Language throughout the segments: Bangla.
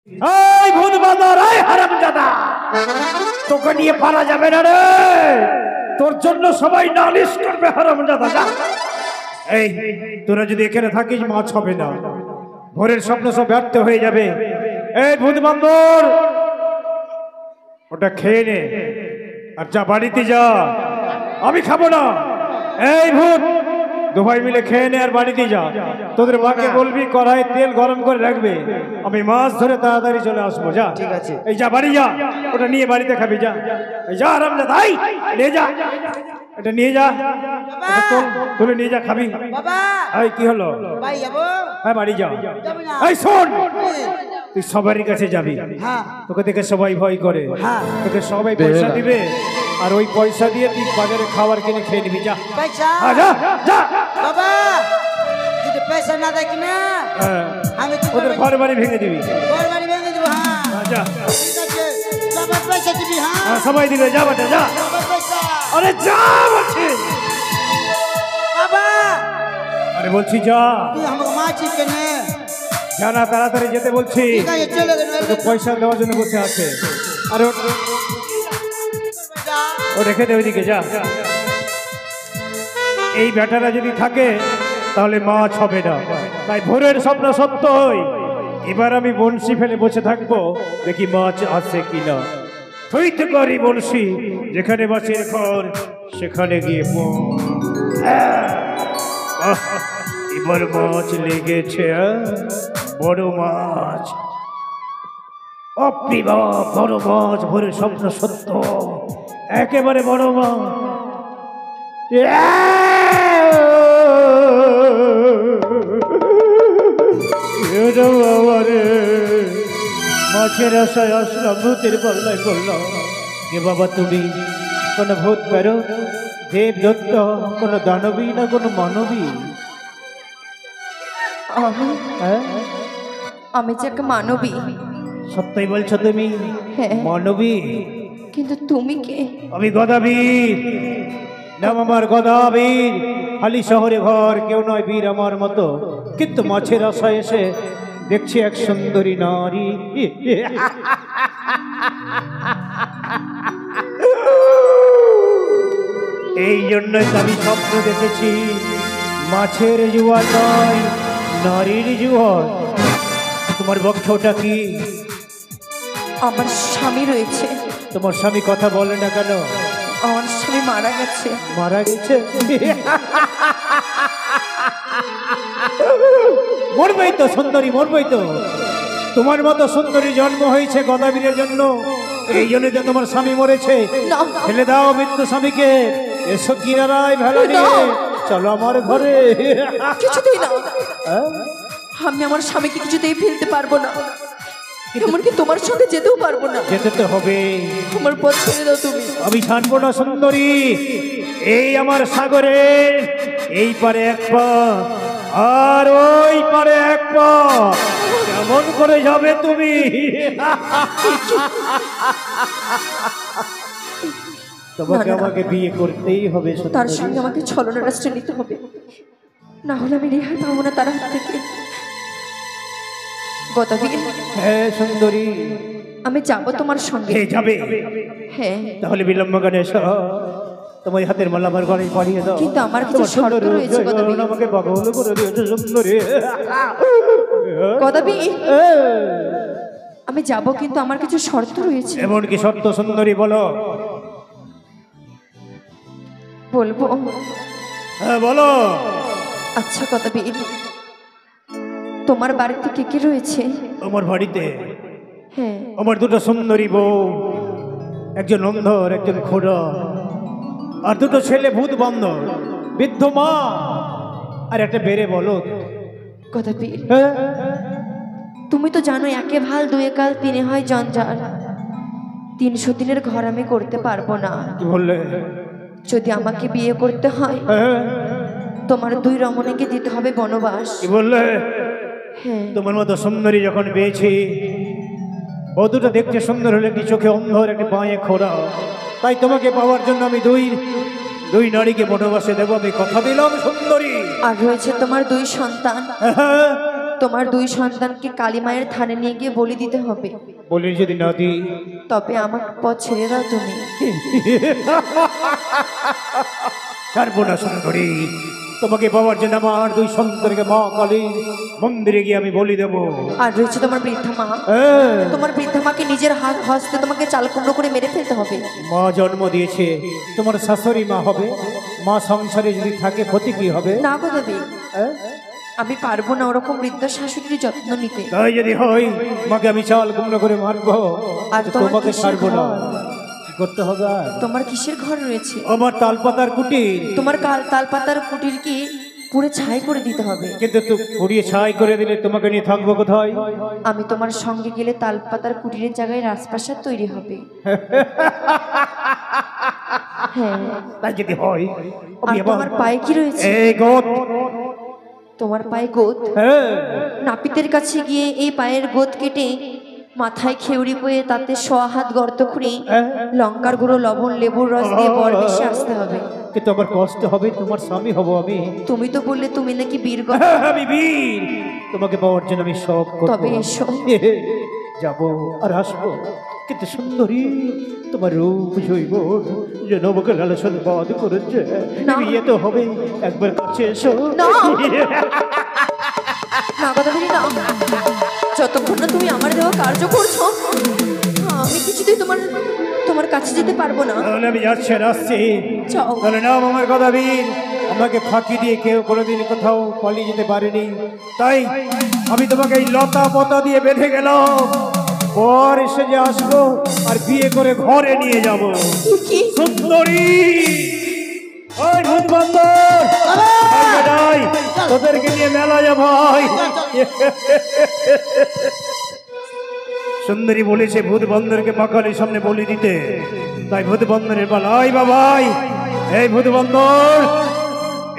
এই ভূত বাঁদর, এই হারামজাদা, তোকে নিয়ে পারা যাবে না রে। তোর জন্য সবাই নালিশ করবে হারামজাদা। যা। এই তোরা যদি এখানে থাকিস মাছ হবে না, ভোরের স্বপ্ন সব ব্যর্থ হয়ে যাবে। এই ভূত বাঁদর, ওটা খেয়ে নে আর যা বাড়িতে যা, আমি খাবো না। এই ভূত, দুভাই মিলে খেয়ে নে আর বাড়িতে যা। তোদের মাকে বলবি কড়াই তেল গরম করে রাখবে, আমি মাছ ধরে তাড়াতাড়ি চলে আসবো। যা, ঠিক আছে। এই যা বাড়ি যা, ওটা নিয়ে বাড়িতে খাবি। যা, এই যা হারামজাদা, এই নিয়ে যা, এটা নিয়ে যা, তুলে নিয়ে যা, খাবি। বাবা, এই কি হলো? ভাই যাবো? হ্যাঁ বাড়ি যা। যাবো না। এই শোন, তুই সবারই কাছে যাবি, হ্যাঁ। তোকে দেখে সবাই ভয় করে, হ্যাঁ। তোকে সবাই পয়সা দিবে, আর ওই পয়সা দিয়ে তুই বাজারে খাবার কিনে খেয়ে নিবি। যা, পয়সা? হ্যাঁ, যা যা। বাবা, যদি পয়সা না দেখি না, হ্যাঁ, আমি কি ওদের করবো? ঘর বাড়ি ভেঙে দিবি। ঘর বাড়ি ভেঙে দেবো। হ্যাঁ, হ্যাঁ, যা। ঠিক আছে, সবার পয়সা দিবি। হ্যাঁ, হ্যাঁ, সবাই দিবে। যা বেটা, যা। সবার পয়সা। আরে যা বলছি। বাবা, আরে বলছি যা, তুই আমাকে মাছি কেনে? যা না, তাড়াতাড়ি যেতে বলছি। ঠিক আছে, চলে গেল। তোকে পয়সা দেওয়ার জন্য বসে আছে। আরে ও রেখে দে ওইদিকে। যা। এই বেটারা যদি থাকে তাহলে মাছ হবে না, তাই ভোরের স্বপ্ন সত্য হয়। এবার আমি বনশি ফেলে বসে থাকবো, দেখি মাছ আছে কিনা। তুই তো করি বনশি, যেখানে মাছের ঘর সেখানে গিয়ে এবার মাছ লেগেছে। বড় মাছ, অপ্রি বাবা, বড় মাছ। ভোরের স্বপ্ন সত্য, একেবারে বড় মাছ। মাছের আশায় আসলাম, ভূতের পাল্লায় পড়লাম। কে বাবা তুমি? কোন ভূত পেরো, দেব দত্ত, কোন দানবী না কোন মানবী? হ্যাঁ, আমি যে একটা মানবী। সত্যই বলছো তুমি? হ্যাঁ। মানবী? কিন্তু তুমি কে? আমি গদাবীর, নাম আমার গদাবীর। হালি শহরে ঘর, কেউ নয় বীর আমার মতো, কিন্তু মাছের আশায় এসে দেখছি এক সুন্দরী নারী। এই জন্যই তো আমি স্বপ্ন দেখেছি, মাছের জুয়ার নয়, নারীর জুয়ার। তোমার বক্ষটা কি? আমার স্বামী রয়েছে। তোমার স্বামী কথা বলে না কেন? আমার স্বামী মারা গেছে। মারা গেছে? মরবেই তো সুন্দরী, মরবেই তো। তোমার মতো সুন্দরী জন্ম হয়েছে গদাবীরের জন্য, এই জন্য যে তোমার স্বামী মরেছে। না, ফেলে দাও মৃত্যু স্বামীকে। এসো কিনারায় ভেলা নিয়ে চলো আমার ঘরে। কিছুতেই না। হ্যাঁ? আমি আমার স্বামীকে কিছুতেই ফেলতে পারবো না, এমনকি তোমার সঙ্গে যেতেও পারবো না। যেতে তো হবে। আমার পথ ছেড়ে দাও তুমি। আমি ছাড়বো না সুন্দরী। এই আমার সাগরের এই পারে এক পা আর ওই পারে এক পা, কেমন করে যাবে তুমি? তোমাকে আমাকে বিয়ে করতেই হবে তার সুন্দরী। সঙ্গে আমাকে ছলনার আশ্রয় নিতে হবে, না হলে আমি রেহাই পাবো না তার হাত থেকে। গদাবীর, হ্যাঁ সুন্দরী, আমি যাবো তোমার সঙ্গে। হে যাবে? হ্যাঁ, তাহলে বিলম্ব করে এসো। তোমার হাতের মালা আমার ঘরে পাঠিয়ে দাও। কিন্তু আমার কিছু তোমার শর্ত সুন্দর রয়েছে গদাবীর। আমাকে পাগল করে দিয়েছে সুন্দরী। গদাবীর, আমি যাব, কিন্তু আমার কিছু শর্ত রয়েছে। এমন কি শর্ত সুন্দরী, বলো? বলবো? হ্যাঁ বলো। আচ্ছা গদাবীর, তোমার বাড়িতে কে কে রয়েছে? আমার বাড়িতে হ্যাঁ। আমার দুটো সুন্দরী বউ, একজন অন্ধর, একজন খোড়া, আর দুটো ছেলে ভূত বান্ধব, বৃদ্ধ মা, আর একটা বেড়ে বলো। গদাবীর, হ্যাঁ? তুমি তো জানো একে ভাল দুয়ে কাল তিনে হয় জঞ্জাল। 300 দিনের ঘর আমি করতে পারবো না। কি বললে? যদি আমাকে বিয়ে করতে হয়, হ্যাঁ? তোমার 2 রমণীকে দিতে হবে বনবাস। কি বললে? হ্যাঁ। তোমার মতো সুন্দরী যখন পেয়েছি, ও দুটো দেখতে সুন্দর হলে একটি চোখে অন্ধর, একটি পায়ে খোড়া, তাই তোমাকে পাওয়ার জন্য আমি দুই নারীকে বনবাসে দেবো। আমি কথা দিলাম সুন্দরী। আর রয়েছে তোমার 2 সন্তান। তোমার দুই সন্তানকে কালী মায়ের থানে নিয়ে গিয়ে বলি দিতে হবে। বলি যদি না দিই তবে আমার পথ ছেড়ে দাও তুমি। ছাড়বো না সুন্দরী, তোমাকে পাওয়ার জন্য আমার দুই সন্তানকে মা কালীর মন্দিরে গিয়ে আমি বলি দেবো। আর রয়েছে তোমার বৃদ্ধা মা, তোমার বৃদ্ধা মাকে নিজের হস্তে তোমাকে চালকুণ্ড করে মেরে ফেলতে হবে। মা জন্ম দিয়েছে, তোমার শাশুড়ি মা হবে, মা সংসারে যদি থাকে ক্ষতি কি হবে? না গো দেবী, আমি পারবো না ওরকম বৃদ্ধ শাশুড়ির যত্ন নিতে। তাই যদি হয় মাকে আমি চাল কুমড়ো করে মারবো, আর তোমাকে ছাড়বো না। কি করতে হবে? তোমার কিসের ঘর রয়েছে? আমার তালপাতার কুটির। তোমার তালপাতার কুটির কি পুড়ে ছাই করে দিতে হবে। কিন্তু পুড়িয়ে ছাই করে দিলে তোমাকে নিয়ে থাকবো কোথায়? আমি তোমার সঙ্গে গেলে তালপাতার কুটিরের জায়গায় রাজপ্রাসাদ তৈরি হবে। হ্যাঁ, তাই যদি হয়। আর তোমার পায়ে কি রয়েছে? এই গোত। তোমার পায়ে গোত? নাপিতের কাছে গিয়ে এই পায়ের গোত কেটে মাথায় খেউড়ি বয়ে তাতে 100 হাত গর্ত খুঁড়ে লঙ্কার গুঁড়ো, লবণ, লেবুর রস দিয়ে বর বেশে আসতে হবে। কিন্তু আমার কষ্ট হবে, তোমার স্বামী হব আমি। তুমি তো বললে তুমি নাকি বীর। আমি বীর, তোমাকে পাওয়ার জন্য আমি সব করব। তবে এসো। যাব আর আসবো, কিন্তু সুন্দরী তোমার রূপ জৈব যেন আমাকে লালসন বাদ করেছে। বিয়ে তো হবে, একবার কাছে এসো। না গদাবরী না, যতক্ষণ না তুমি আমার দেওয়া কার্য করছো আমি কিছুতেই তোমার কাছে যেতে পারবো না। তাহলে আমি যাচ্ছি আর আসছি। যাও। তাহলে নাম আমার গদাবীর। আমাকে ফাঁকি দিয়ে কেউ কোনোদিন কোথাও পালিয়ে যেতে পারেনি, তাই আমি তোমাকে এই লতা পতা দিয়ে বেঁধে গেলাম। পর এসে যে আসবো আর বিয়ে করে ঘরে নিয়ে যাব। কি সুন্দরী, ওই ভূত বন্দর তোদেরকে নিয়ে মেলা যাব। সুন্দরী বলেছে ভূত বন্দরকে মাকালির সামনে বলি দিতে, তাই ভূত বন্দরের পালাই বাবাই। এই ভূত বন্দর,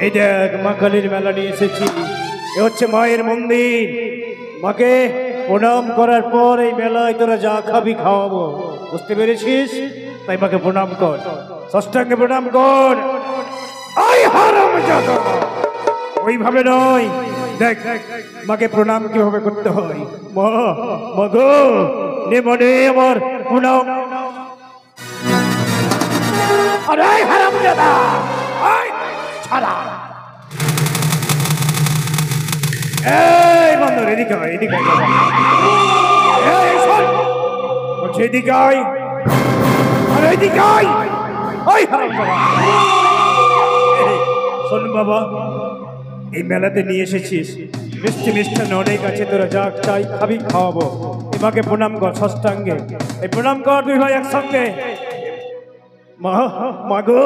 এই দেখ মাকালির মেলা নিয়ে এসেছি। এ হচ্ছে মায়ের মন্দির। মাকে প্রণাম করার পর এই মেলায় তোরা যা খাবি খাওয়াবো, বুঝতে পেরেছিস? তাই মাকে প্রণাম কর, ষষ্ঠাঙ্গে প্রণাম কর। আই হারামজাদা, ওইভাবে নয়, দেখ মাকে প্রণাম কিভাবে করতে হয়। মা, মা গো, নে মনে আমার প্রণাম। আরে হারামজাদা, আই ছাড়া। এই বন্দর, এদিকে আয়, এদিকে আয়। এই শোন, বলছি এদিকে আয়, আরে এদিকে আয়। ওই হারামজাদা, শোন বাবা, এই মেলাতে নিয়ে এসেছিস, মিষ্টি মিষ্টান্ন অনেক আছে, তোরা যা চাই খাবি খাওয়াবো। এমাকে প্রণাম কর ষষ্ঠাঙ্গে, এই প্রণাম কর দুই ভাই একসঙ্গে। মা, মা গো,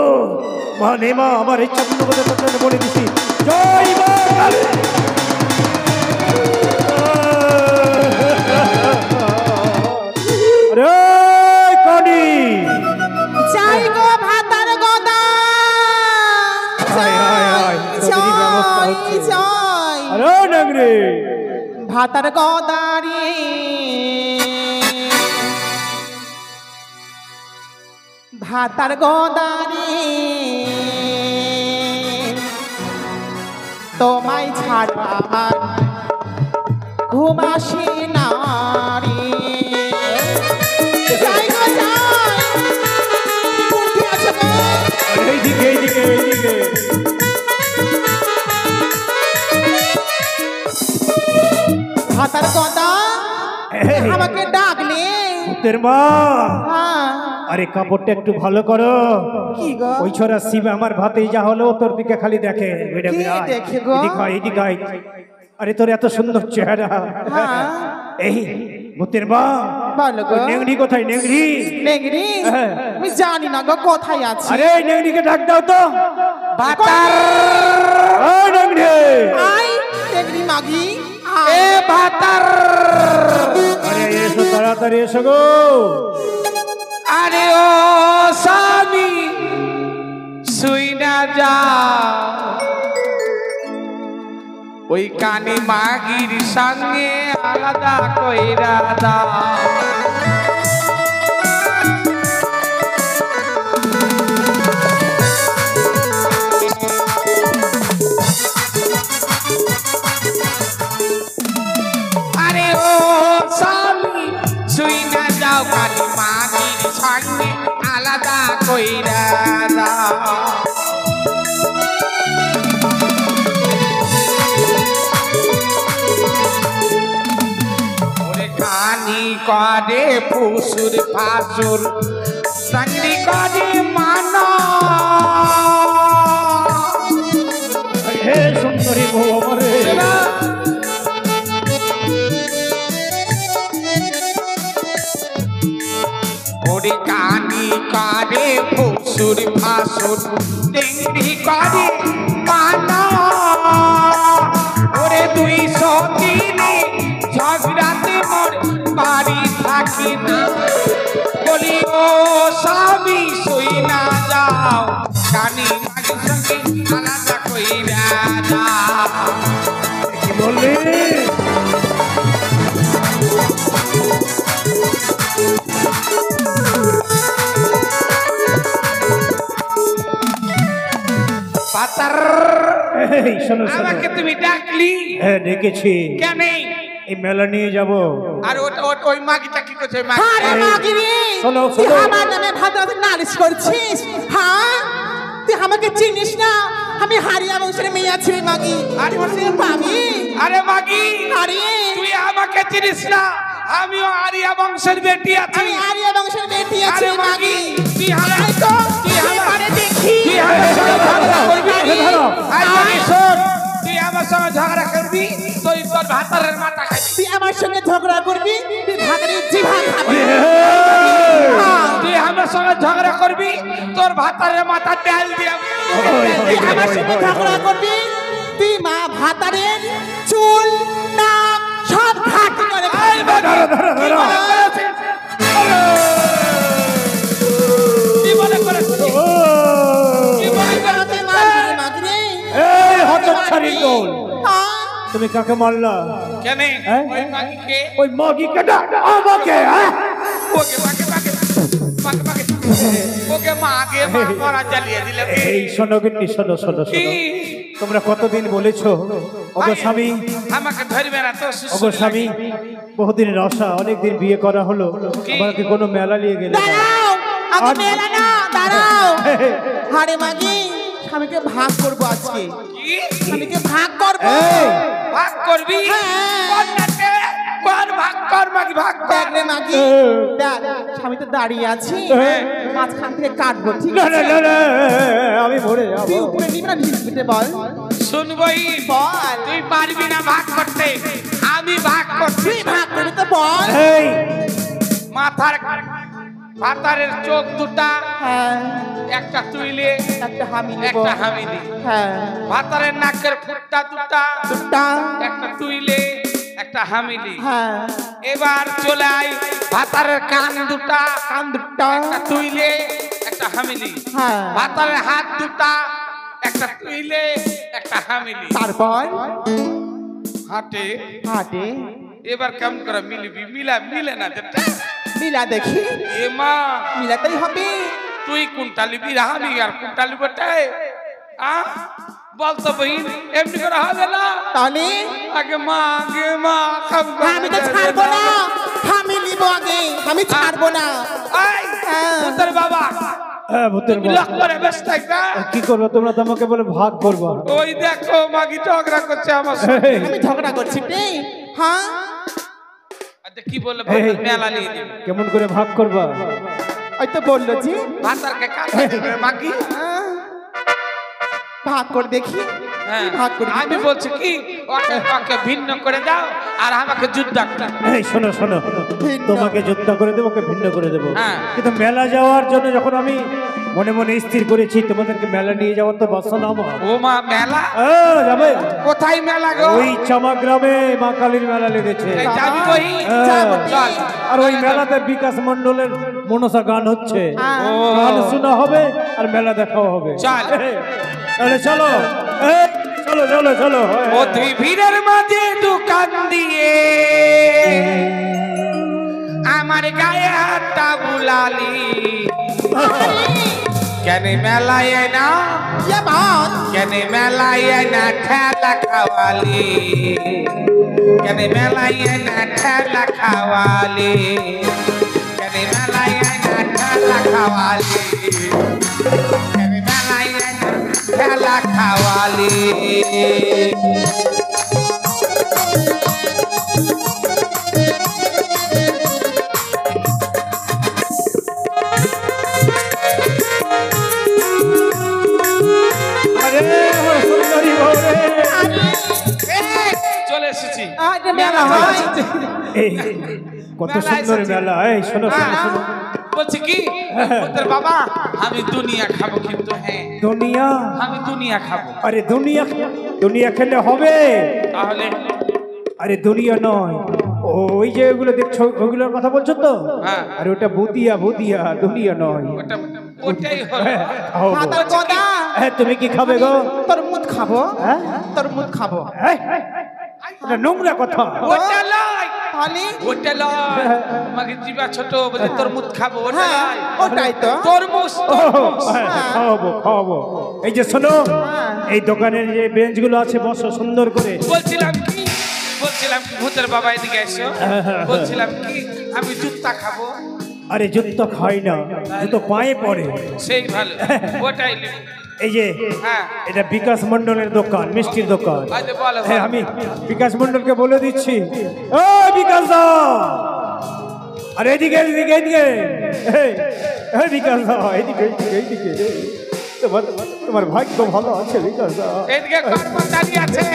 মা নে মা, আমার ইচ্ছা পূর্ণ করতে তোকে বলে দিছি। জয় মা কালী। আরে কালী, চাই গো ভাতার গদা, আরে নাগরে ভাতার গদারি, ভাতার গদারি, তোমায় ছাড়া আমার ঘুম আসে না রে। যাই গো যাই, কোথায় আছো গো? এইদিকে এইদিকে এইদিকে। ভাতার গদা, আমাকে ডাকলে? ভূতের মা, হ্যাঁ। আরে কাপড়টা একটু ভালো করো। কি গো? ওই ছোড়া শিব আমার ভাতেই যা হলো তোর দিকে খালি দেখে। কি দেখে গো? এদিকে আয়। আরে তোর এত সুন্দর চেহারা। হ্যাঁ। এই ভূতের মা, বলো গো। নেংড়ি কোথায়? নেংড়ি, নেংড়ি? হ্যাঁ। আমি জানি না গো কোথায় আছে। আরে নেংড়িকে ডাক দাও তো। ভাতার, ও নেংড়ি, আই নেংড়ি মাগি, এ ভাতার, আরে এসো তাড়াতাড়ি এসো গো। আরে ও স্বামী শুই না যা, ওই কানি মাগির সঙ্গে আলাদা কইরা দা। কইরা দাও ওরে কানি করে ফুসুর ফাসুর চাকরি করে মানা হে সুন্দরী বউ আমারে ওরে কানি করে ফুসুর ফাসুর চাকরি করে মানা ওরে 200 দিনে ঝগড়াতে মোর বাড়ি থাকি না বলি ও স্বামী শুই না যাও কানি মাগি সঙ্গে আলাদা কইরা যাও কি বললি পাতার এই শোনো শোনো আমাকে তুমি ডাকলি হ্যাঁ ডেকেছি কেন এই মেলা নিয়ে যাব আর ওই মাগিটা কি করছে আরে মাগি রে শোনো তুই শোনো আমার নামে ভাদ্রাতে নালিশ করছিস হ্যাঁ তুই আমাকে চিনিস না আমি হারিয়া বংশের মেয়ে আছি রে মাগি আরে সে মাগি আরে মাগি আরে তুই আমাকে চিনিস না আমিও আরিয়া বংশের বেটি আছি আমি হারিয়া বংশের বেটি আছি আরে মাগি তুই আয় তো তুই আমারে দেখি তুই আমার সঙ্গে ঝগড়া করবি ধরো। আয় মাগি শোন তুই আমার সঙ্গে ঝগড়া করবি তুই তোর ভাতারের মাথা খাবি তুই আমার সঙ্গে ঝগড়া করবি তুই ভাতের জিভা খাবি তুই আমার সঙ্গে ঝগড়া করবি তোর ভাতারের মাথা তেল দিয়ে তুই আমার সঙ্গে ঝগড়া করবি তুই মা ভাতারের চুল নাক সব ঘাটি করে আয় মাগি ধরো, ধরো, ধরো। কি মনে করেছিস ও কি মনে করেছিস তুই মাগি মাগি রে এই হতচ্ছাড়ি দোল তুমি কাকে মারলা কেন হ্যাঁ? ওই মাগিকে ওই মাগি কেটা আমাকে হ্যাঁ ওকে মাগে মাগে মাগে মাগে ওকে মাগে মারা জ্বালিয়ে দিলে এই শোনো গিন্নি শোনো শোনো কি শোনো তোমরা কতদিন বলেছো ওগো স্বামী আমাকে ধরবে না তো ওগো স্বামী বহুদিনের আশা অনেকদিন বিয়ে করা হলো আমাকে কোনো মেলা নিয়ে গেলে না। দাঁড়াও আগে আর- মেলা না দাঁড়াও হারে মাগি স্বামীকে ভাগ করবো আজকে কি স্বামীকে ভাগ করবো এই, ভাগ করবি হ্যাঁ। কোনটাতে কোন ভাগ কর মাগি ভাগ কর দেখ রে মাগি দেখ স্বামী তো দাঁড়িয়ে আছি হ্যাঁ। মাঝখান থেকে কাটবো ঠিক না, আছে না, না, না, আমি মরে তুই যাবো উপরে নিবি না নিচ দিতে বল শুনবই বল তুই পারবি না ভাগ করতে আমি ভাগ করছি তুই ভাগ করবি তো বল এই মাথার ভাতারের চোখ দুটা হ্যাঁ একটা তুইলে একটা হামি নেব একটা হামিলি হ্যাঁ ভাতারের নাকের ফুটটা দুটা দুটা একটা তুইলে একটা হামিলি হ্যাঁ এবার চলে আয় ভাতারের কান দুটা কান দুটা একটা তুইলে একটা হামিলি হ্যাঁ ভাতারের হাত দুটা একটা তুইলে একটা হামিলি তারপর হাটে হাটে এবার কেমন করে মিলবি মিলে না যেটা মিলা দেখি এ মা মিলাতেই হবে তুই কোনটা লিবি রাহাবি আর কোনটা লিবি বলতো বহিন এমনি করে হবে না তাহলে আগে মা আমি তো ছাড়বো না আমি নিব আগে আমি ছাড়বো না আই হ্যাঁ। তোর বাবা হ্যাঁ ভূতের বাপ। লক করে ব্যস্ত থাকবে কি করবো তোমরা তো আমাকে বলে ভাগ করবো ওই দেখো মাগি ঝগড়া করছে আমার সঙ্গে। এই, আমি ঝগড়া করছি রে হ্যাঁ আচ্ছা কি বললে এই, মেলা নিয়ে দিবে কেমন করে ভাগ করবা ওই তো বললো জি ভাতারকে কাটে দেবে মাগি হ্যাঁ। ভাগ করে দেখি হ্যাঁ ভাগ করে আমি বলছি কি ওকে ভিন্ন করে দাও আর আমাকে যুদ্ধ একটা এই শোনো শোনো ভিন্ন। তোমাকে যুদ্ধ করে দেবো ওকে ভিন্ন করে দেবো হ্যাঁ। কিন্তু মেলা যাওয়ার জন্য যখন আমি মনে মনে স্থির করেছি তোমাদেরকে মেলা নিয়ে যাওয়ার তো বাসনা আমার ও মা মেলা যাবে কোথায় মেলা গো ওই চামা গ্রামে মা কালীর মেলা লেগেছে এই যাবি বই হ্যাঁ। চল আর ওই মেলাতে বিকাশ মন্ডলের মনসা গান হচ্ছে হ্যাঁ। ও গান শোনা হবে আর মেলা দেখাও হবে চল। তাহলে চলো এই, চলো চলো চলো ও তুই ভিড়ের মাঝে দোকান দিয়ে আমার গায়ে হাতটা বুলালি কেন মেলায় না ইয়ে বল কেন মেলায় না ঠেলা খাওয়ালি কেন মেলায় না ঠেলা খাওয়ালি কেন মেলায় না ঠেলা খাওয়ালি মেলায় খেলা খাওয়ালি আরে আমার সুন্দরী বউ রে। চলে এসেছি আরে মেলা হয় এই, কত সুন্দর মেলা। এই শোনো শোনো শোনো, বলছি কি তোর বাবা আমি দুনিয়া খাবো কিন্তু হ্যাঁ দুনিয়া। আমি দুনিয়া খাবো আরে দুনিয়া, দুনিয়া খেলে হবে? তাহলে আরে দুনিয়া নয়, ওই যে ওগুলো দেখছো ওগুলোর কথা বলছো তো? হ্যাঁ। আরে ওটা ভুতিয়া, ভুতিয়া, দুনিয়া নয়। ওটা ওটাই হলো খাও গো। ভাতার গদা হ্যাঁ, তুমি কি খাবে গো? তোর মুখ খাবো হ্যাঁ? তোর মুখ খাবো হ্যাঁ? এটা নোংরা কথা। ওটা লয় তাহলে ওটা লয় আমাকে জিবা ছোট বলে তোর মুখ খাবো ওটা হ্যাঁ লয় ওটাই তো তরমুজ ও, হ্যাঁ, খাওয়াবো খাওয়াবো। এই যে শোনো, এই দোকানের যে বেঞ্চগুলো আছে বসো সুন্দর করে। বলছিলাম কি ভূতের বাবা এদিকে এসো বলছিলাম কি আমি জুত্তা খাবো আরে জুতো খাই না, জুতো পায়ে পড়ে। সেই ভালো ওটাই নেব। এই যে হ্যাঁ এটা বিকাশ মন্ডলের দোকান, মিষ্টির দোকান। আচ্ছা বলো হ্যাঁ, আমি বিকাশ মন্ডলকে বলে দিচ্ছি। ও বিকাশ দা, আরে এদিকে এদিকে এদিকে। এই বিকাশ দা, এদিকে এদিকে এদিকে। তোমার ভাগ্য ভালো আছে বিকাশ দা। এদিকে কর্মচারী আছে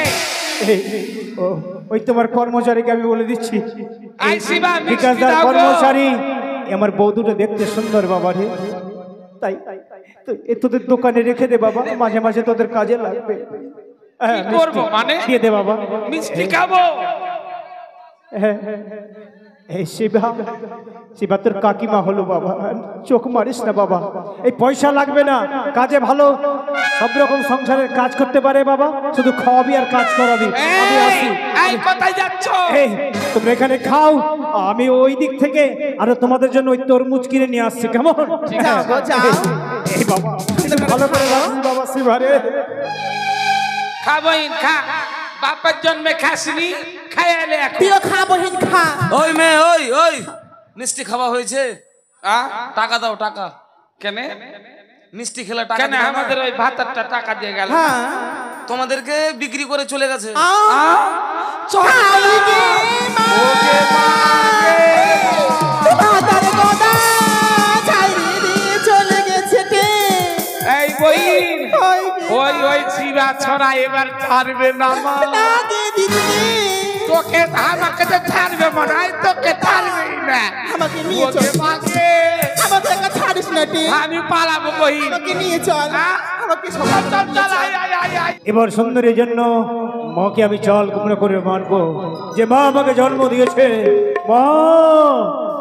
ওই তোমার কর্মচারীকে আমি বলে দিচ্ছি। আই শিবা বিকাশ মিষ্টি দার দাও গো। কর্মচারী আমার বউ দুটো দেখতে সুন্দর বাবা রে, তাই তো এ তোদের দোকানে রেখে দে বাবা, মাঝে মাঝে তোদের কাজে লাগবে। হ্যাঁ, কি করবো মিষ্টি মানে? দিয়ে দে বাবা। মিষ্টি খাবো হ্যাঁ, এই শিবা, শিবা তোর কাকিমা হলো বাবা, চোখ মারিস না বাবা। এই পয়সা লাগবে না, কাজে ভালো, সব রকম সংসারের কাজ করতে পারে বাবা, শুধু খাওয়াবি আর কাজ করাবি। আমি আসি। এই কোথায় যাচ্ছ এই তোমরা এখানে খাও, আমি ওই দিক থেকে আরো তোমাদের জন্য ওই তরমুজ কিনে নিয়ে আসছি, কেমন? যাও গো, যাও। এই বাবা, ভালো করে রাখবি বাবা শিবারে। খাবোই খা বাপের জন্মে খাসনি খাইলে এখন তুইও খাবো হিন খা ওই মেয়ে ওই ওই মিষ্টি খাওয়া হয়েছে, আ? টাকা দাও টাকা। কেন মিষ্টি খেলে টাকা কেন দিবে না? আমাদের ওই ভাতারটা টাকা দিয়ে গেল হ্যাঁ তোমাদেরকে বিক্রি করে চলে গেছে। ওকে মা ভাতার গদা ছাইরে দিয়ে চলে গেছে কে এই বইন ওই ওই ওই চিরা ছড়া এবার ছাড়বে না মা লাগে দিদি তোকে আমাকে তো ছাড়বে মনে হয় তোকে ছাড়বেই না আমাকে নিয়ে চল ওকে মাকে আমাকে একা ছাড়িস না টি আমি পালাবো বইন আমাকে নিয়ে চল আমাকে সবাই চল চল আয় আয় আয় আয় এবার সুন্দরের জন্য মাকে আমি চাল কুমড়ো করে মানবো, যে মা আমাকে জন্ম দিয়েছে। মা,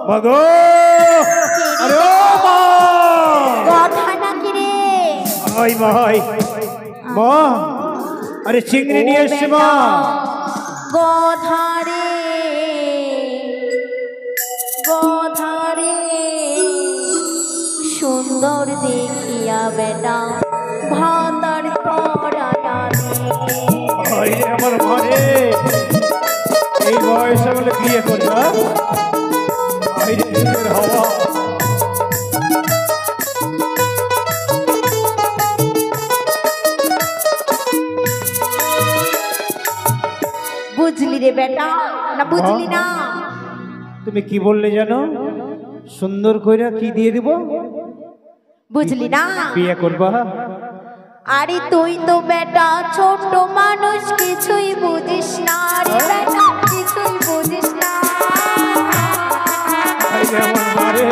মা গো, আরে ও মা, কথা নাকি রে? ওই মা, ওই মা, আরে চিংড়ি নিয়ে এসছি মা। গধারে গধারে সুন্দর দেখিয়া বেটা ভাতার পরায়া ওই রে আমার ঘরে এই বয়সে বলে বিয়ে করি না, ওই রে নিজের হওয়া। বুঝলি রে বেটা না বুঝলি না? তুমি কি বললে জানো? সুন্দর কইরা কি দিয়ে দিব? বুঝলি না? বিয়ে করবা? আরে তুই তো বেটা ছোট মানুষ, কিছুই বুঝিস না রে বেটা, কিছুই বুঝিস না। ওই রে আমার ঘরে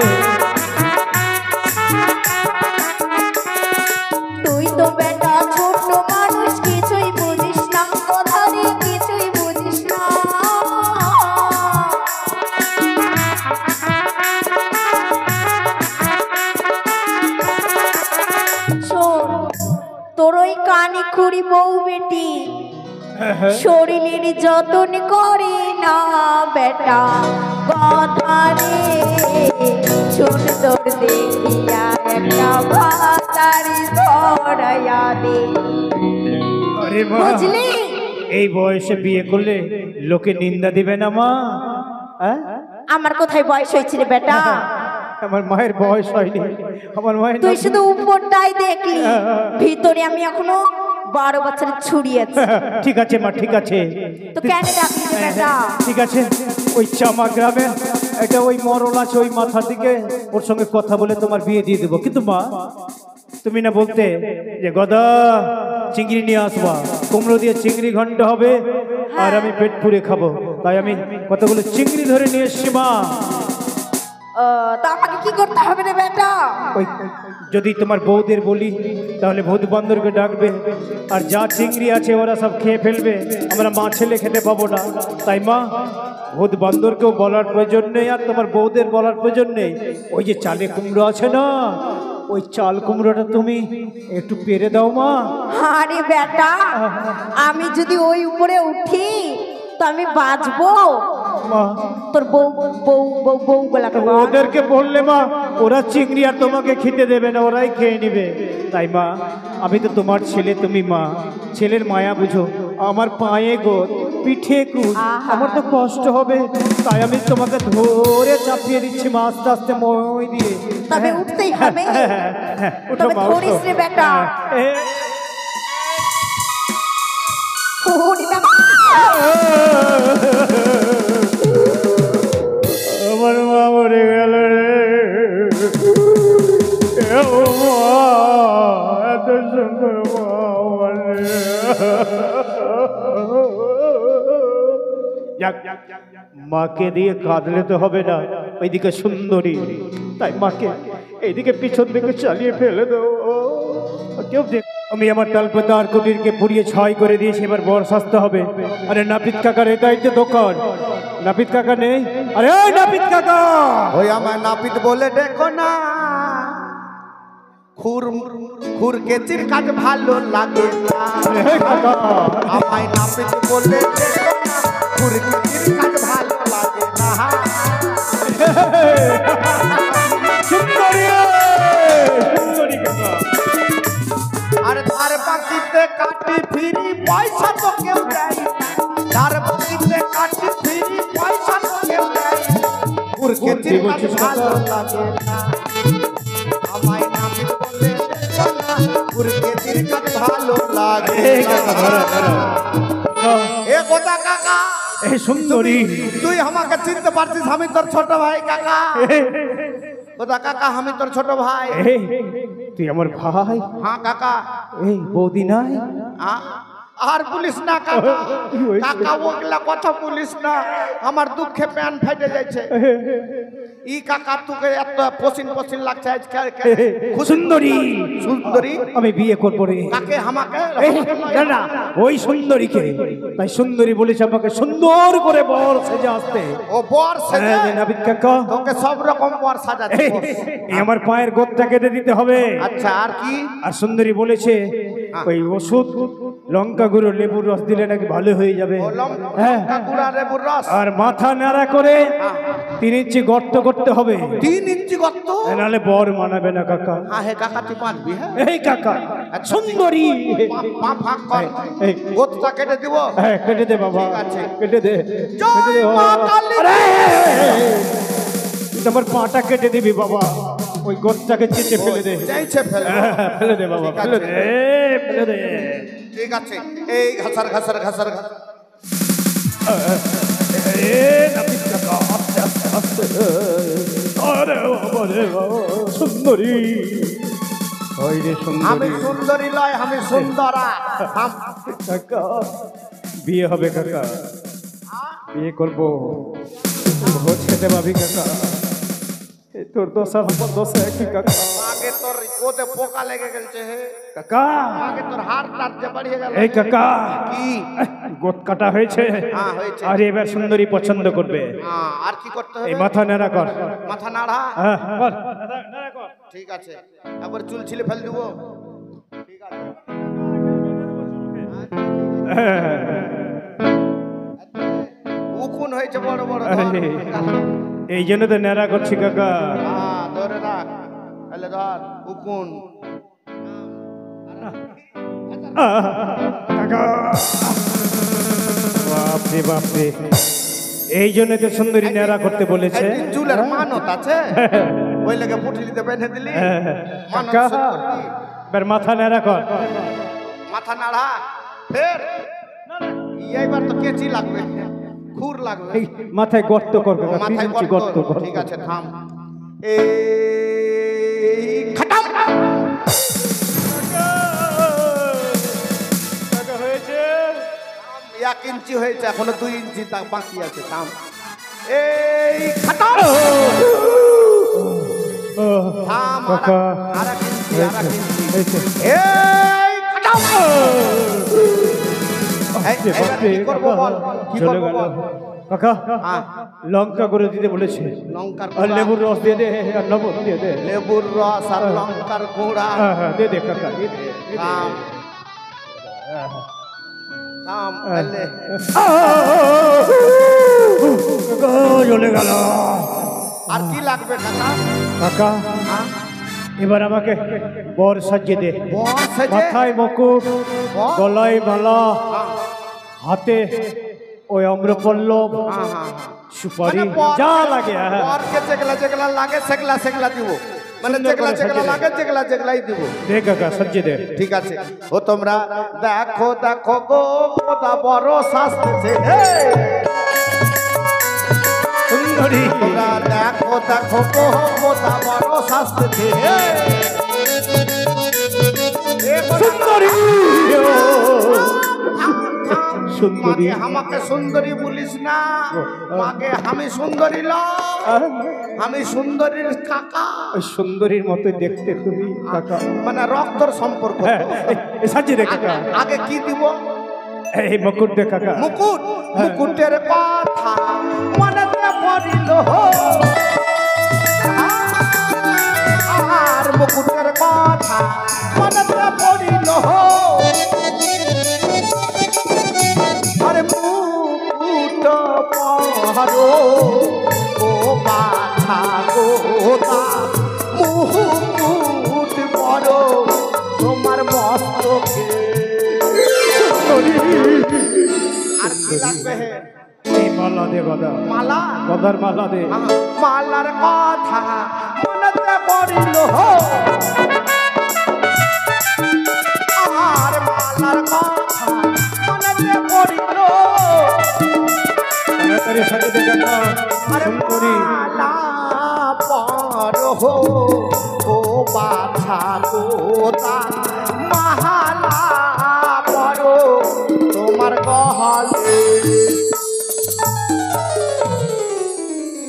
তুই তো বেটা ছোট মানুষ, কিছুই বুঝিস না, কথারে কিছুই বুঝিস না। শোন, তোর ওই কানে খুঁড়ি বউ বেটি শরীরের যতন করে না বেটা, কথারে সুন্দর দেখিয়া একটা ভাতারি ধরাইয়া দে। আরে মা, বুঝলি? এই বয়সে বিয়ে করলে লোকে নিন্দা দিবে না মা? হ্যাঁ? আমার কোথায় বয়স হয়েছিল বেটা? আমার মায়ের বয়স হয়নি, আমার মায়ের তুই শুধু উপরটাই দেখলি, ভিতরে আমি এখনো 12 বছরের ছুরি আছে। ঠিক আছে মা, ঠিক আছে। তো কেন ডাকলি রে বেটা? ঠিক আছে, ওই চামা গ্রামে একটা ওই মরল আছে, ওই মাথার দিকে ওর সঙ্গে কথা বলে তোমার বিয়ে দিয়ে দেবো। কিন্তু মা, তুমি না বলতে যে গদা চিংড়ি নিয়ে আসবা, কুমড়ো দিয়ে চিংড়ি ঘন্ট হবে আর আমি পেট পুড়ে খাবো, তাই আমি কতগুলো চিংড়ি ধরে নিয়ে এসছি মা। তা আমাকে কি করতে হবে রে বেটা? ওই যদি তোমার বউদের বলি তাহলে ভূত বান্দরকে ডাকবে, আর যা চিংড়ি আছে ওরা সব খেয়ে ফেলবে, আমরা মা ছেলে খেতে পাবো না। তাই মা, ভূত বান্দরকেও বলার প্রয়োজন নেই আর তোমার বউদের বলার প্রয়োজন নেই। ওই যে চালে কুমড়ো আছে না, ওই চাল কুমড়োটা তুমি একটু পেরে দাও মা। আরে বেটা, আমি যদি ওই উপরে উঠি তো আমি বাঁচবো? মা, তোর বউ বউ বউ বউ বলাকে বল। ওদেরকে বললে মা ওরা চিংড়ি আর তোমাকে খেতে দেবে না, ওরাই খেয়ে নেবে। তাই মা, আমি তো তোমার ছেলে, তুমি মা, ছেলের মায়া বুঝো। আমার পায়ে গোদ, পিঠে কুদ, আমার তো কষ্ট হবে, তাই আমি তোমাকে ধরে চাপিয়ে দিচ্ছি মা, আস্তে আস্তে মই দিয়ে। তবে উঠতেই হবে। উঠো তবে মা, ধরিস উঠো। রে বেটা। ওরে বাবা! আমার মা মরে গেল রে, ও মা, এত সুন্দর মা আমার রে। যাক, মাকে দিয়ে কাঁদলে তো হবে না, ওইদিকে সুন্দরী, তাই মাকে এইদিকে পিছন দিকে চালিয়ে ফেলে দেবো। কেউ দেখ, আমি আমার তালপাতার কুটিরকে পুড়িয়ে ছাই করে দিয়েছি, এবার বর সাজতে হবে। আরে নাপিত কাকার এটাই তো দোকান, নাপিত কাকা নেই? আরে ওই নাপিত কাকা, ওই আমার নাপিত বলে দেখো না, খুর খুর কেচির কাজ ভালো লাগে না। এই কাকা, আমায় নাপিত বলে দেখো না, খুর কেচির কাজ ভালো লাগে না। সুন্দরী, সুন্দরী কাকা। আর ধার বাকিতে কাটি ফিরি পয়সা তো কেউ দেয় না। ধার বাকিতে কাটি ফিরি পয়সা তো কেউ দেয় না। খুর কেচির কাজ ভালো লাগে না। আমায় নাপিত বলে দেখো না, খুর কেচির কাজ ভালো লাগে এই কাকা, ধরো, ধরো। এ গোটা কাকা, এই সুন্দরী, তুই আমাকে চিনতে পারছিস? আমি তোর ছোট ভাই কাকা। গোটা কাকা, আমি তোর ছোট ভাই। এই তুই আমার ভাই? হ্যাঁ কাকা। এই বৌদি নাই? আর বলিস না কাকা, কাকা ওগুলা কথা বলিস না, আমার দুঃখে প্যান ফেটে যাচ্ছে। ই কাকা তোকে এত পছিন পছিন লাগছে আজকাল। সুন্দরী, সুন্দরী, আমি বিয়ে করবো রে। কাকে? আমাকে? না না, ওই সুন্দরীকে। তাই সুন্দরী বলেছে আমাকে সুন্দর করে বর সেজে আসতে। ও বর সেজে? নাপিত কাকা, তোকে সব রকম বর সাজাচ্ছে। এই আমার পায়ের গোদটা কেটে দিতে হবে। আচ্ছা, আর কি? আর সুন্দরী বলেছে ওই ওষুধ লঙ্কা গুঁড়ো লেবুর রস দিলে নাকি ভালো হয়ে যাবে। হ্যাঁ, লঙ্কা গুঁড়া লেবুর রস। আর মাথা নাড়া করে 3 ইঞ্চি গর্ত করতে হবে, 3 ইঞ্চি গর্ত। নাহলে বর মানাবে না কাকা। হ্যাঁ হে কাকা, তুই বাঁচবি। হ্যাঁ এই কাকা, সুন্দরী, পা ফাঁক কর, এই গোতটা কেটে দিব। হ্যাঁ কেটে দে বাবা, ঠিক আছে। কেটে দে, জয় কেটে দে মা বাবা। কালী। আরে, তুই তো আমার পাটা কেটে দিবি বাবা, ওই গোদটাকে চেটে ফেলে দে। চাইছে ফেলে। ফেলে দে বাবা, ঠিক ফেলে আছে। দে, ফেলে দে। ঠিক আছে, এই ঘাসার ঘাসার ঘাসার ঘাসার। নাপিত কাকা, আস্তে আস্তে আস্তে। আরে বাবা রে বাবা, সুন্দরী, ওই রে আমি সুন্দরী। সুন্দরী লয়, আমি সুন্দরা। কাকা, বিয়ে হবে কাকা, বিয়ে করবো, ভোজ খেতে পাবি কাকা। এই তোর দোষ আর আমার দোষ একই কাকা। আগে তোর গোতে পোকা লেগে গেছে। হে কাকা, আগে তোর হাড় টাটতে বাড়িয়ে গেল। এই কাকা, কি? গোট কাটা হয়েছে, হ্যাঁ হয়েছে। আর এবার সুন্দরী পছন্দ করবে। হ্যাঁ, আর কি করতে এই হবে? মাথা নেড়া কর। মাথা নাড়া। হ্যাঁ, কর। ঠিক আছে, একবার চুল ছিলে ফেল দিব। ঠিক আছে। উকুন হয়েছে বড় বড়। ধর। এই জন্য তো নেড়া করছি কাকা। হ্যাঁ, ধরে রাখ, তাহলে ধর উকুন। কাকা, বাপরে বাপরে, এই জন্য তো সুন্দরী নেড়া করতে বলেছে। একদিন চুলের মানত আছে। ওই লেগে পুটলিতে বেঁধে দিলি মানুষ কাকা করবি। এবার মাথা নেড়া কর। মাথা নাড়া ফের এইবার তো কেচি লাগবে খুর লাগবে এই মাথায় গর্ত কর কাকা, মাথায় 3 ইঞ্চি গর্ত গর্ত কর। ঠিক আছে থাম এই খাটাম কাকা হয়েছে 1 ইঞ্চি হয়েছে এখনো 2 ইঞ্চি বাকি আছে থাম এই খাটাম থাম কাকা আর 1 ইঞ্চি আর 1 ইঞ্চি হয়েছে। এই খাটাম এই, বাপরে, এবার কি করবো কাকা, বল কি চলে করবো গেল। বল কাকা হ্যাঁ লঙ্কা করে দিতে বলেছে, লঙ্কার আর গুঁড়া, লেবুর রস দিয়ে দে, আর লবণ দিয়ে দে। লেবুর রস আর লঙ্কার গুঁড়া হ্যাঁ হ্যাঁ দে দে কাকা, দে দে, দে দে। থাম থাম এলে কাকা চলে গেল। আর কি লাগবে কাকা কাকা হ্যাঁ? এবার আমাকে বর সাজিয়ে দে। বর সেজে? মাথায় মুকুট, বর? গলায় মালা, হ্যাঁ, হাতে ওই অম্রপল্লব, হ্যাঁ, হ্যাঁ, হ্যাঁ। সুপারি মানে বর- যা লাগে। হ্যাঁ বরকে যেগুলা যেগুলা লাগে সেগুলা সেগুলা দিব মানে সুন্দর যেগুলা করে যেগুলা সাজিয়ে দে। লাগে যেগুলা যেগুলাই দিব দে কাকা সাজিয়ে দে। ঠিক আছে ও তোমরা দেখো দেখো গো মোদা বড় শাস্তেছে হে সুন্দরী তোমরা দেখো দেখো গো মোদা বড় শাস্তেছে হে এ মোদা- সুন্দরী সুন্দরী মাকে আমাকে সুন্দরী বলিস না মাকে আমি সুন্দরী লয় আমি সুন্দরীর কাকা ওই সুন্দরীর মতো দেখতে তুমি কাকা। মানে রক্তর সম্পর্ক হ্যাঁ এই সাজিয়ে দে কাকা। আগে কি দিব এই মুকুট দে কাকা। মুকুট মুকুটের কথা মনেতে পড়িল আর মুকুটের কথা মনেতে পড়িল আরে মুকুট পহরো ও বাছা গোতা মুকুট পরো তোমার মস্তকে আর কি লাগবে হে এই মালা দে গদা, মালা গদার মালা দে। মালার কথা মনেতে পড়িল আর মালার কথা মনেতে পড়িল তাড়াতাড়ি সাজিয়ে দে কাকা। আরে সুন্দরী মালা পর হো ও বাছা গোতা মালা পর তোমার গহলে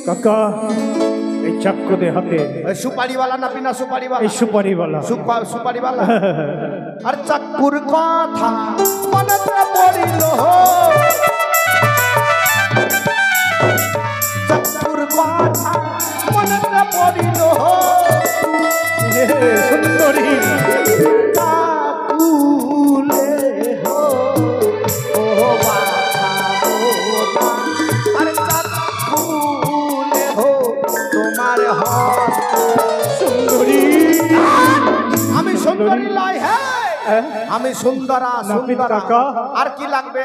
কাকা এই চাক্কু দে হাতে, সুপারিওয়ালা না বিনা সুপারিওয়ালা এই সুপারিওয়ালা। সুপারিওয়ালা আর চাকুর কথা মনেতে পড়িল চাকুর কথা মনেতে পড়িল সুন্দরী চাকুলে হো ও বাছা গোতা আর চাকুলে হো তোমার হস্ত সুন্দরী আমি সুন্দরী লয় হ্যাঁ আমি সুন্দরা নাপিত সুন্দরা কাকা। আর কি লাগবে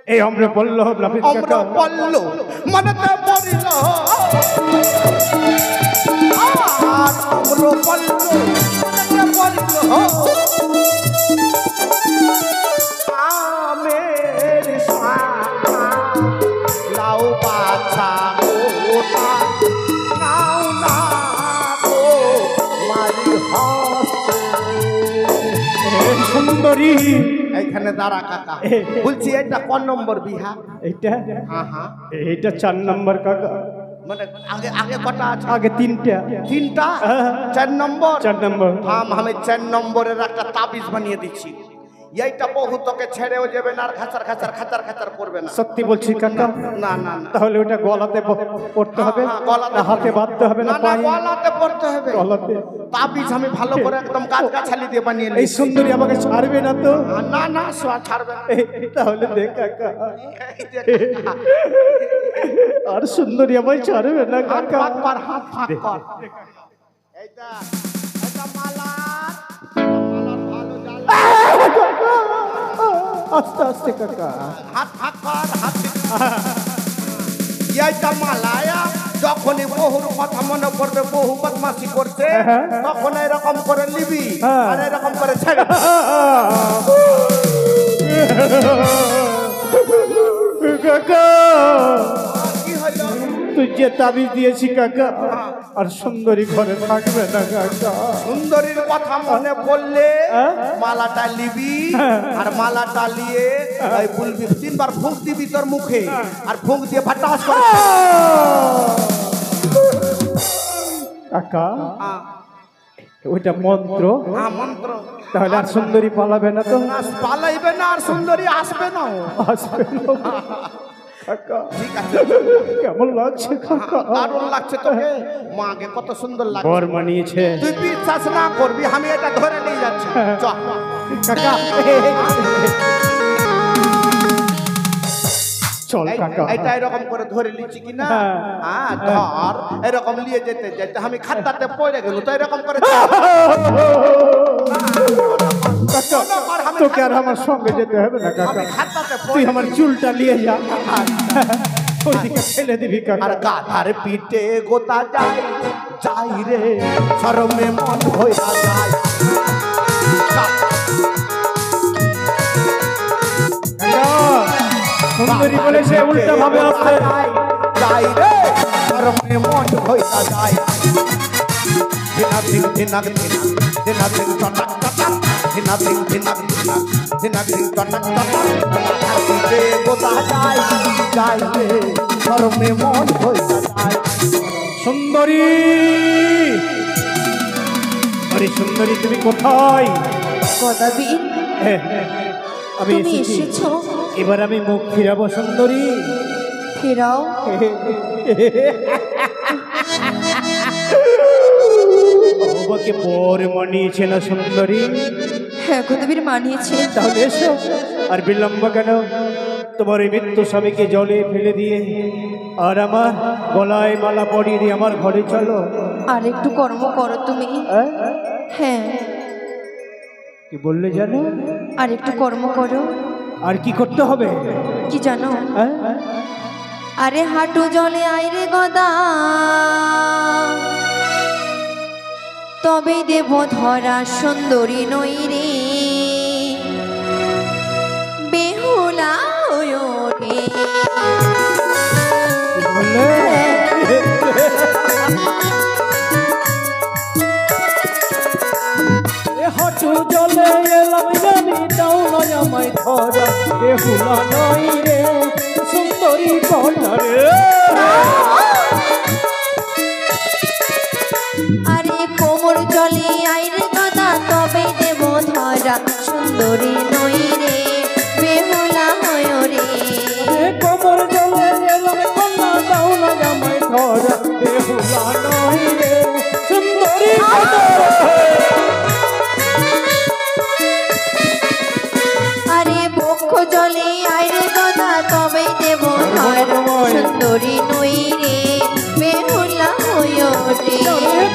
এই অম্রপল্লব নাপিত অম্র কাকা। পল্ল মনেতে পড়িল আর অম্র পল্ল মনেতে পড়িল আমের শাখা লাউ বাছা গোটা নাও না গো মারি হস্তে এই সুন্দরী এইখানে দাঁড়া কাকা বলছি এটা কোন নম্বর বিহা এইটা হ্যাঁ হ্যাঁ এইটা 4 নম্বর কাকা। মানে আগে আগে কটা আছে আগে 3টা। 3টা 4 নম্বর 4 নম্বর। আমি 4 নম্বরের একটা তাবিজ বানিয়ে দিচ্ছি এইটা বহু তোকে ছেড়েও যাবে না আর খাচার খাচার খাচার খাচার করবে না সত্যি বলছি কাকা? না না না তাহলে ওটা গলাতে পড়তে হবে হ্যাঁ, গলাতে না হাতে বাঁধতে হবে না না না পায়ে? গলাতে পড়তে হবে গলাতে। তাবিজ আমি ভালো করে একদম গাছ গাছালি দিয়ে বানিয়ে এই নিয়েছি সুন্দরী আমাকে ছাড়বে না তো? না না সোয়া ছাড়বে না তাহলে দেখ কাকা, এই যে কাকা, আর সুন্দরী আমায় ছাড়বে না হাত কাকা। ফাঁক কর হাত ফাঁক কর এইটা এটা মালার ভালো জাল আস্তে আস্তে কাকা। হাত ফাঁক কর হাত এইটা মালায়া যখনই বহুর কথা মনে পড়বে, বহু বদমাশি করছে, তখন এরকম করে নিবি আর এরকম করে ছেড়ে দিবি। কাকা কি হইলো? তুই যে তাবিজ দিয়েছি কাকা, আর সুন্দরী ঘরে থাকবে না কাকা। সুন্দরীর কথা মনে পড়লে মালাটা নিবি আর মালাটা নিয়ে বলবি, 3 বার ফুঁক দিবি তোর মুখে, আর ফুঁক দিয়ে ফাটাস করে কাকা ওইটা মন্ত্র, মন্ত্র। তাহলে আর সুন্দরী পালাবে না তো? পালাইবে না, আর সুন্দরী আসবে না। আসবে না কাকা। ঠিক আছে, কেমন লাগছে কাকা? দারুণ লাগছে তোকে, মাকে কত সুন্দর লাগছে। বর মানিয়েছে তুই বিশ্বাস না করবি, আমি এটা ধরে নিয়ে যাচ্ছি। চল কাকা, চল কাকা। এটা এরকম করে ধরে নিচ্ছি কিনা, হ্যাঁ ধর, এরকম নিয়ে যেতে যেতে আমি খাতাতে পড়ে গেল, তো এরকম করে তোকে আর আমার সঙ্গে যেতে হবে না কাকা, আমি খাতাতে তুই আমার চুলটা নিয়ে যা, ওইদিকে ফেলে দিবি কাকা। আর গাধার পিঠে গোতা যায় যাই রে, শরমে মন হইয়া যায়। সুন্দরী বলে সে উল্টা ভাবে আসছে, যাই রে, শরমে মন হইয়া যায়। ধিনাক ধিন ধিনাক ধিনাক ধিনাক ধিন টটাক টটাক, ধিনাক ধিন ধিনাক ধিনাক ধিনাক ধিন টটাক টটাক, গাধার পিঠে গোতা যায় যাই রে, শরমে মন হইয়া যায়। সুন্দরী, আরে সুন্দরী তুমি কোথায়? গদাবীর, আমি তুমি এসেছি, এসেছো? এবার আমি মুখ ফিরাবো সুন্দরী। ফেরাও। বাবাকে বর মানিয়েছে না সুন্দরী? হ্যাঁ গদাবীর মানিয়েছে। তাহলে এসো, আর বিলম্ব কেন? তোমার এই মৃত্যু স্বামীকে জলে ফেলে দিয়ে আর আমার গলায় মালা পরিয়ে দিয়ে আমার ঘরে চলো। আর একটু কর্ম করো তুমি। হ্যাঁ, কি বললে জানো? আর একটু কর্ম করো। আর কি করতে হবে কি জানো? আরে হাঁটু জলে আইরে গদা, তবে দেব ধরা সুন্দরী নই রে, বেহুলা হয়ে রে। হাঁটু জলে এলাম জানি, তাও নয় আমায় ধরা, বেহুলা নই রে, সুন্দরী কন্যা রে। আরে কোমর জলে আইরে গদা, তবে দেব ধরা সুন্দরী নই রে, বেহুলা হয়ে রে। কোমর জলে এলাম কন্যা, তাও নয় আমায় ধরা, বেহুলা নই রে, সুন্দরী কন্যা রে। আরে বক্ষ জলে আইরে গদা, তবে দেব ধরা সুন্দরী নই রে, বেহুলা হয়ে রে।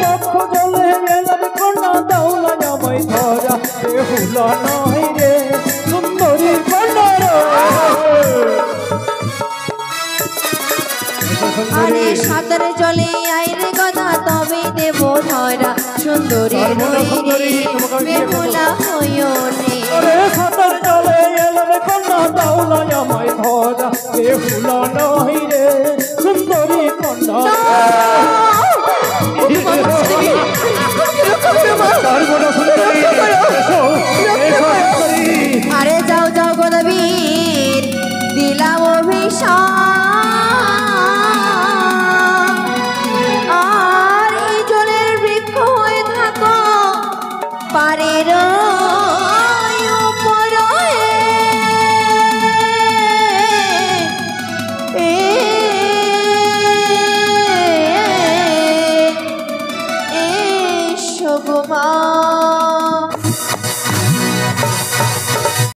বক্ষ জলে এলাম কন্যা, তাও নয় আমায় ধরা, বেহুলা নই রে, সুন্দরী কন্যা রে। আরে সাঁতার জলে আইরে গদা, তবে দেব ধরা সুন্দরী নই রে, বেহুলা হয়ে রে। আরে সাঁতার জলে এলাম কন্যা, তাও নয় আমায় ধরা, বেহুলা নই রে, সুন্দরী কন্যা। আরে যাও যাও গদাবীর, দিলাম অভিশাপ, আর এই জলের বৃক্ষ হয়ে থাকো পারের